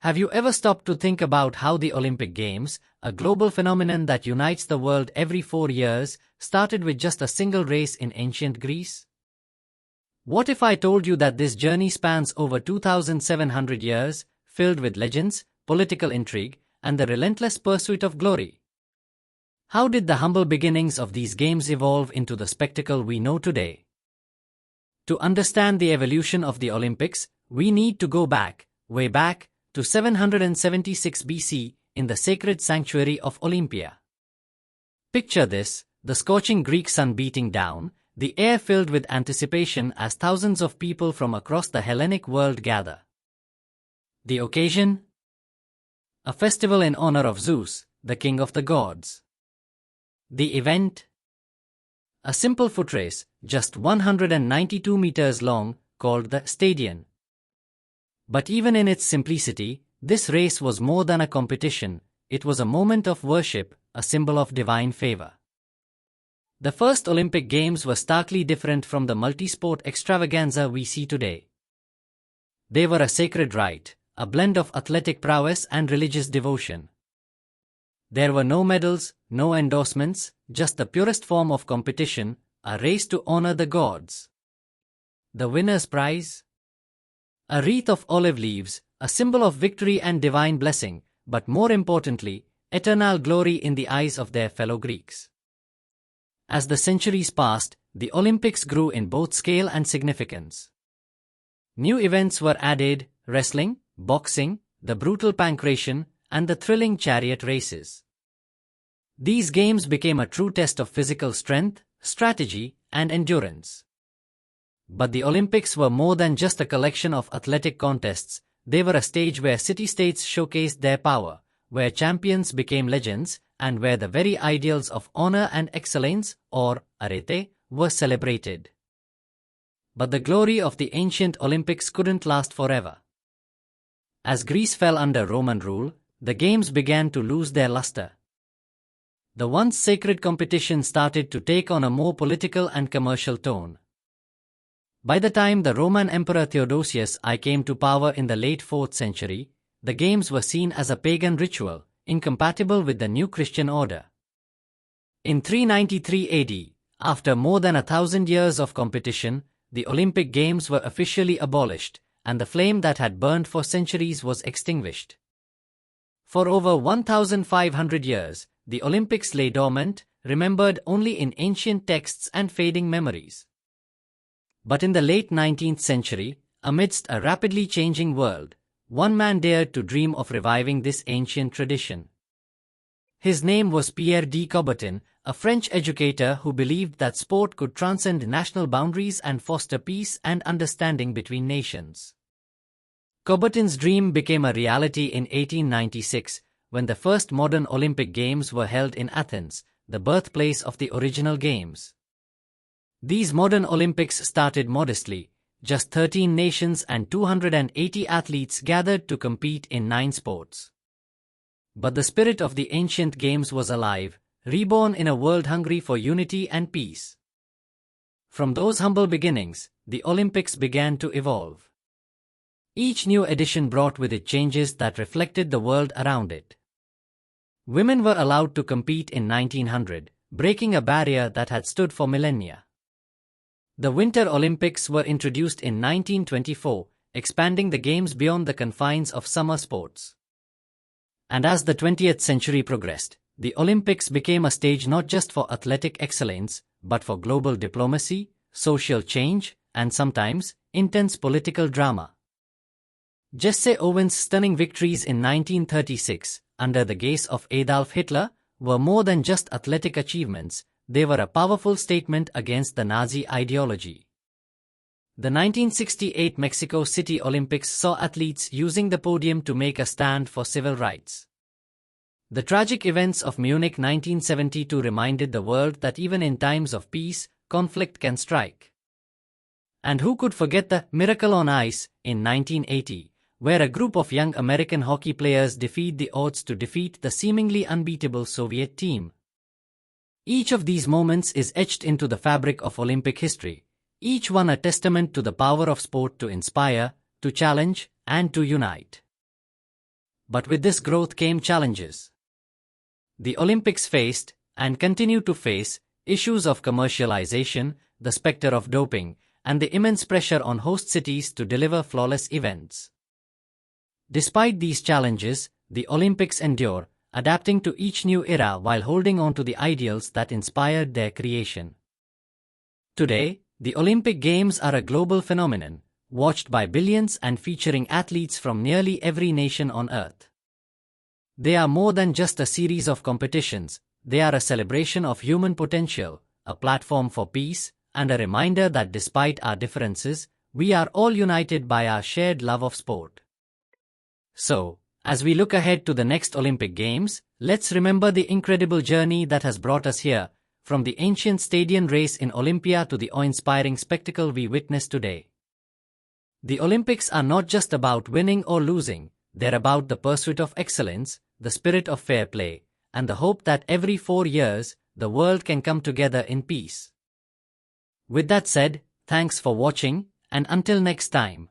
Have you ever stopped to think about how the Olympic Games, a global phenomenon that unites the world every 4 years, started with just a single race in ancient Greece? What if I told you that this journey spans over 2,700 years, filled with legends, political intrigue, and the relentless pursuit of glory? How did the humble beginnings of these games evolve into the spectacle we know today? To understand the evolution of the Olympics, we need to go back, way back, to 776 BC, in the sacred sanctuary of Olympia. Picture this, the scorching Greek sun beating down, the air filled with anticipation as thousands of people from across the Hellenic world gather. The occasion? A festival in honor of Zeus, the king of the gods. The event? A simple foot race, just 192 meters long, called the Stadion. But even in its simplicity, this race was more than a competition. It was a moment of worship, a symbol of divine favor. The first Olympic Games were starkly different from the multi-sport extravaganza we see today. They were a sacred rite, a blend of athletic prowess and religious devotion. There were no medals, no endorsements, just the purest form of competition, a race to honor the gods. The winner's prize? A wreath of olive leaves, a symbol of victory and divine blessing, but more importantly, eternal glory in the eyes of their fellow Greeks. As the centuries passed, the Olympics grew in both scale and significance. New events were added: wrestling, boxing, the brutal pancration, and the thrilling chariot races. These games became a true test of physical strength, strategy, and endurance. But the Olympics were more than just a collection of athletic contests. They were a stage where city-states showcased their power, where champions became legends, and where the very ideals of honor and excellence, or arete, were celebrated. But the glory of the ancient Olympics couldn't last forever. As Greece fell under Roman rule, the games began to lose their luster. The once sacred competition started to take on a more political and commercial tone. By the time the Roman Emperor Theodosius I came to power in the late 4th century, the games were seen as a pagan ritual, incompatible with the new Christian order. In 393 AD, after more than 1,000 years of competition, the Olympic Games were officially abolished, and the flame that had burned for centuries was extinguished. For over 1,500 years, the Olympics lay dormant, remembered only in ancient texts and fading memories. But in the late 19th century, amidst a rapidly changing world, one man dared to dream of reviving this ancient tradition. His name was Pierre de Coubertin, a French educator who believed that sport could transcend national boundaries and foster peace and understanding between nations. Coubertin's dream became a reality in 1896, when the first modern Olympic Games were held in Athens, the birthplace of the original Games. These modern Olympics started modestly. Just 13 nations and 280 athletes gathered to compete in 9 sports. But the spirit of the ancient games was alive, reborn in a world hungry for unity and peace. From those humble beginnings, the Olympics began to evolve. Each new edition brought with it changes that reflected the world around it. Women were allowed to compete in 1900, breaking a barrier that had stood for millennia. The Winter Olympics were introduced in 1924, expanding the games beyond the confines of summer sports. And as the 20th century progressed, the Olympics became a stage not just for athletic excellence, but for global diplomacy, social change, and sometimes, intense political drama. Jesse Owens' stunning victories in 1936, under the gaze of Adolf Hitler, were more than just athletic achievements. They were a powerful statement against the Nazi ideology. The 1968 Mexico City Olympics saw athletes using the podium to make a stand for civil rights. The tragic events of Munich 1972 reminded the world that even in times of peace, conflict can strike. And who could forget the Miracle on Ice in 1980, where a group of young American hockey players defied the odds to defeat the seemingly unbeatable Soviet team. Each of these moments is etched into the fabric of Olympic history, each one a testament to the power of sport to inspire, to challenge, and to unite. but with this growth came challenges. The Olympics faced, and continue to face, issues of commercialization, the specter of doping, and the immense pressure on host cities to deliver flawless events. Despite these challenges, the Olympics endure, adapting to each new era while holding on to the ideals that inspired their creation. Today, the Olympic Games are a global phenomenon, watched by billions and featuring athletes from nearly every nation on Earth. They are more than just a series of competitions, they are a celebration of human potential, a platform for peace, and a reminder that despite our differences, we are all united by our shared love of sport. So, as we look ahead to the next Olympic Games, let's remember the incredible journey that has brought us here, from the ancient stadium race in Olympia to the awe-inspiring spectacle we witness today. The Olympics are not just about winning or losing, they're about the pursuit of excellence, the spirit of fair play, and the hope that every 4 years, the world can come together in peace. With that said, thanks for watching, and until next time.